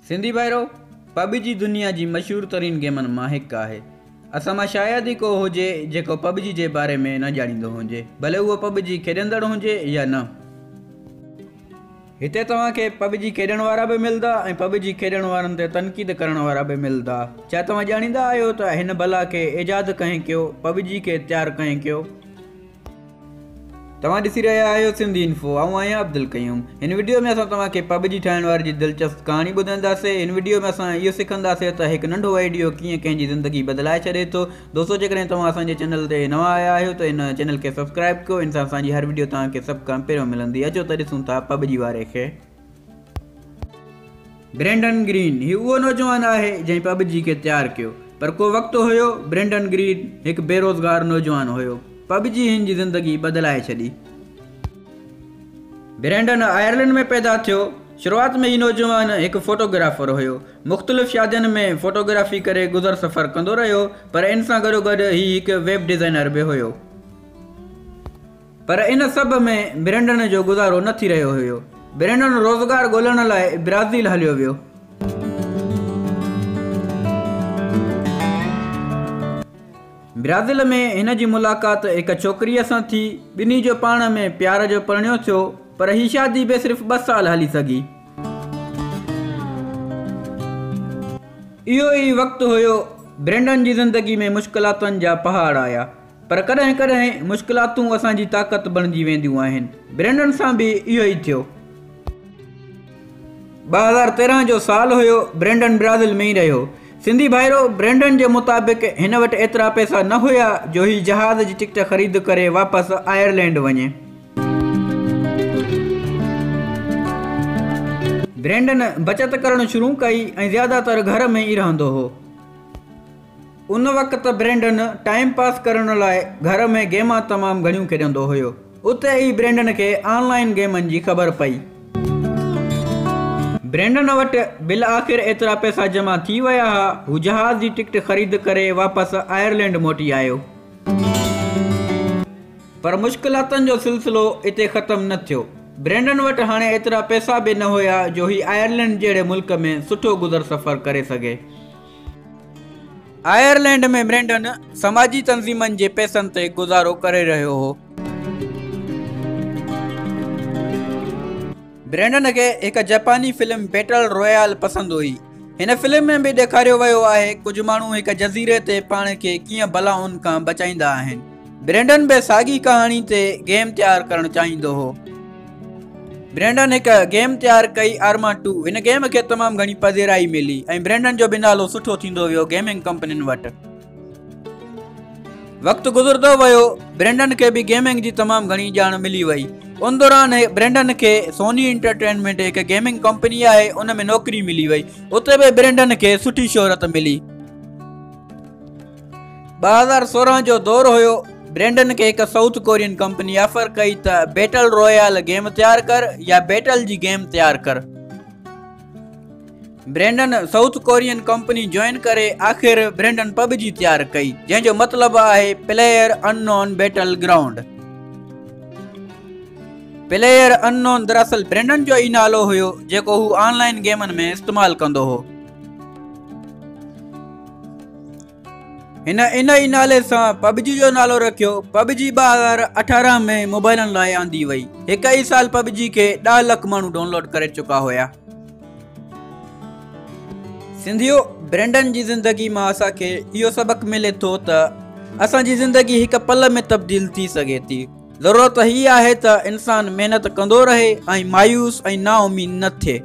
Sindhi भाइरो, PUBG दुनिया जी मशहूर तरीन गेमन मां हिकु आहे। असां मां शायदि ई को हुजे जेको पबजी जे बारे में न ॼाणींदो हुजे, भले उहो पबजी खेॾंदड़ हुजे या न। हिते तव्हांखे पबजी खेॾण वारा बि मिलंदा ऐं पबजी खेॾण वारनि ते तनक़ीद करण वारा बि मिलंदा। छा तव्हां ॼाणींदा आहियो त हिन बला खे इजाद कंहिं कयो, पबजी खे तयारु कंहिं कयो? तव्हां ॾिसी रहिया आहियो सिंधी इंफो, आऊं आहियां अब्दुल क़यूम। हिन वीडियो में असां तव्हांखे पबजी ठाहिण वारे जी दिलचस्प कहाणी ॿुधाईंदासीं। हिन वीडियो में असां इहो सिखंदासीं त हिकु नंढो आइडियो कीअं कंहिंजी ज़िंदगी बदिलाए छॾे थो। दोस्तों, जेकॾहिं तव्हां असांजे चैनल ते नवां आया आहियो त हिन चैनल खे सब्सक्राइब कयो। इन सां असांजी हर वीडियो तव्हांखे सभु खां पहिरियों मिलंदी। अचो त ॾिसूं था पबजी वारे खे। ब्रेंडन ग्रीन ही उहो नौजवान आहे जंहिं पबजी खे तयारु कयो, पर को वक़्तु हुयो ब्रेंडन ग्रीन हिकु बेरोज़गार नौजवान हुयो। पबजी हिन जी ज़िंदगी बदिलाए छॾी। ब्रेंडन आयरलैंड में पैदा थियो। शुरूआत में ही नौजवान हिकु फोटोग्राफर हुयो। मुख़्तलिफ़ शादियुनि में फोटोग्राफी करे गुज़र सफ़र कंदो रहियो, पर इन सां गॾोगॾु ही हिकु वेब डिज़ाइनर बि हुयो। पर इन सभ में ब्रेंडन जो गुज़ारो न थी रहियो हुयो। ब्रेंडन रोज़गार ॻोल्हण लाइ ब्राज़ील हलियो वियो। ब्राज़ील में हिन जी मुलाक़ात हिकु छोकिरीअ सां थी। ॿिन्ही जो पाण में प्यार जो परिणियो थियो, पर ही शादी बि सिर्फ़ 2 साल हली सघी। इहो ई वक़्तु हुयो ब्रेंडन जी ज़िंदगी में मुश्किलातुनि जा पहाड़ आया, पर कॾहिं कॾहिं मुश्किलातूं असांजी ताक़त बणिजी वेंदियूं आहिनि। ब्रेंडन सां बि इहो ई थियो। 2013 जो साल हुयो। ब्रेंडन ब्राज़ील में ई रहियो। सिंधी भाइरो, ब्रेंडन जे मुताबिक़ हिन वटि एतिरा पैसा न हुया जो ही जहाज़ जी टिकट ख़रीद करे वापसि आयरलैंड वञे। ब्रेंडन बचत करणु शुरू कई ऐं ज़्यादातर घर में ई रहंदो हो। उन वक़्तु ब्रेंडन टाइम पास करण लाइ घर में गेमां तमामु घणियूं खेॾंदो हुयो। उते ई ब्रेंडन खे ऑनलाइन गेमनि जी ख़बर पई। ब्रेंडन वटि बिल आख़िर एतिरा पैसा जमा थी विया हुआ। हू जहाज़ जी टिकट ख़रीद करे वापसि आयरलैंड मोटी आयो। पर मुश्किलातुनि जो सिलसिलो इते ख़तमु न थियो। ब्रेंडन वटि हाणे एतिरा पैसा बि न हुया जो ही आयरलैंड जहिड़े मुल्क में सुठो गुज़र सफ़र करे सघे। आयरलैंड में ब्रेंडन समाजी तंज़ीमनि जे पैसनि ते गुज़ारो करे रहियो हो। ब्रेंडन खे हिकु जापानी फिल्म बैटल रॉयल पसंदि हुई। हिन फिल्म में बि ॾेखारियो वियो आहे कुझु माण्हू हिकु जज़ीरे ते पाण खे कीअं बलाउनि खां बचाईंदा आहिनि। ब्रेंडन बि साॻी कहाणी ते गेम तयारु करणु चाहींदो हो। ब्रेंडन हिकु गेम तयारु कई, आर्मा 2। हिन गेम खे तमामु घणी पज़ीराई मिली ऐं ब्रेंडन जो बि नालो सुठो थींदो वियो गेमिंग कंपनियुनि वटि। वक़्तु गुज़रंदो वियो, ब्रेंडन खे बि गेमिंग जी तमामु घणी ॼाण मिली वई। उन दौरान ब्रेंडन खे सोनी एंटरटेनमेंट हिकु गेमिंग कंपनी आहे, उन में नौकरी मिली वई। उते बि ब्रेंडन खे सुठी शोहरत मिली। 2016 जो दौरु हुयो। ब्रेंडन खे हिकु साउथ कोरियन कंपनी ऑफर कई त बैटल रॉयल गेम तयारु कर या बैटल जी गेम तयारु कर। Brendan South Korean company join करे आख़िर ब्रेंडन पबजी तयारु कई, जंहिंजो मतिलबु आहे player unknown battle ground. Player unknown दरअसल ब्रेंडन जो ई नालो हुयो जेको हू ऑनलाइन गेमनि में इस्तेमालु कंदो हो। हिन ई नाले सां पबजी जो नालो रखियो। पबजी 2018 में मोबाइलनि लाइ आंदी वई। हिकु ई साल पबजी खे 10 लख माण्हू डाउनलोड करे चुका हुया। सिंधियो, ब्रेंडन जी ज़िंदगी मां असांखे इहो सबक़ु मिले थो त असांजी ज़िंदगी हिकु पल में तब्दील थी सघे थी। ज़रूरत ही आहे त इंसान महिनत कंदो रहे ऐं मायूस ऐं नाउमीद न थिए।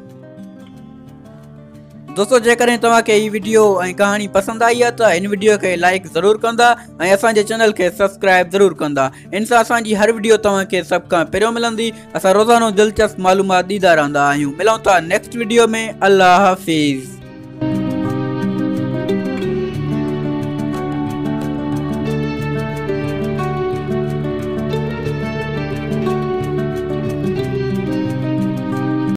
दोस्तों, जेकॾहिं तव्हांखे हीअ वीडियो ऐं कहाणी पसंदि आई आहे त हिन वीडियो खे लाइक ज़रूरु कंदा ऐं असांजे चैनल खे सब्सक्राइब ज़रूरु कंदा। इन सां असांजी हर वीडियो तव्हांखे सभ खां पहिरियों मिलंदी। असां रोज़ानो दिलचस्प मालूमात ॾींदा रहंदा आहियूं। मिलूं था नेक्स्ट वीडियो में। अल्लाह हाफ़िज़।